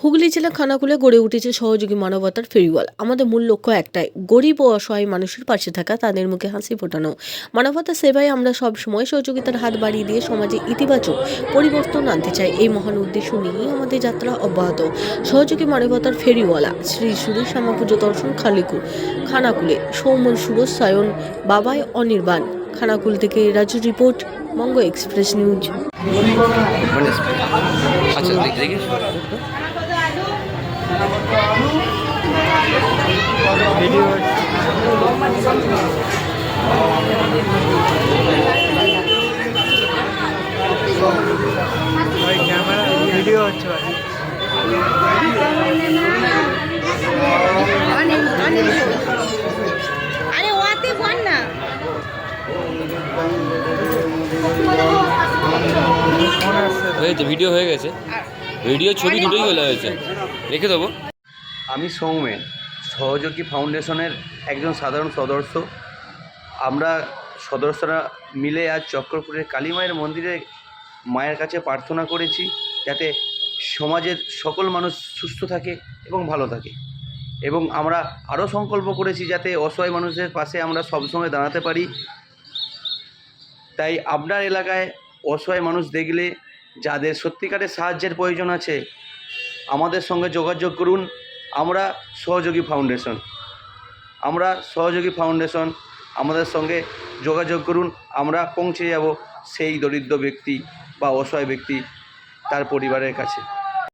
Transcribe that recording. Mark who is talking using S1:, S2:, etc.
S1: হুগলি জেলা খানাকুলে গড়ে উঠেছে সহযোগী মানবতার ফেরিওয়াল। আমাদের মূল লক্ষ্য একটাই, গরিব ও অসহায় মানুষের পাশে থাকা, তাদের মুখে হাসি ফোটানো। মানবতার সেবায় আমরা সব সময় সহযোগিতার হাত বাড়িয়ে দিয়ে সমাজে ইতিবাচক পরিবর্তন আনতে চাই। এই মহান উদ্দেশ্য নিয়েই আমাদের যাত্রা অব্যাহত। সহযোগী মানবতার ফেরিওয়ালা শ্রী শ্রী শ্যামা পুজো দর্শন খানাকুলে সৌমন সুরজ সায়ন বাবাই অনির্বাণ। খানাকুল থেকে রাজু রিপোর্ট, বঙ্গ এক্সপ্রেস নিউজ।
S2: আচ্ছা দেখি
S3: ভিডিও ক্যামেরা ভিডিও হচ্ছে
S4: আরে ওয়াতে বল না।
S2: হয়েছে, ভিডিও হয়ে গেছে, ভিডিও ছবি দুটোই হয়ে হয়েছে, রেখে দেবো।
S5: আমি সৌমেন, সহযোগী ফাউন্ডেশনের একজন সাধারণ সদস্য। আমরা সদস্যরা মিলে আজ চক্রপুরের কালী মায়ের মন্দিরে মায়ের কাছে প্রার্থনা করেছি যাতে সমাজের সকল মানুষ সুস্থ থাকে এবং ভালো থাকে, এবং আমরা আরও সংকল্প করেছি যাতে অসহায় মানুষের পাশে আমরা সবসময় দাঁড়াতে পারি। তাই আপনার এলাকায় অসহায় মানুষ দেখলে, যাদের সত্যিকারের সাহায্যের প্রয়োজন আছে, আমাদের সঙ্গে যোগাযোগ করুন। আমরা সহযোগী ফাউন্ডেশন, আমাদের সঙ্গে যোগাযোগ করুন। আমরা পৌঁছে যাব সেই দরিদ্র ব্যক্তি বা অসহায় ব্যক্তি তার পরিবারের কাছে।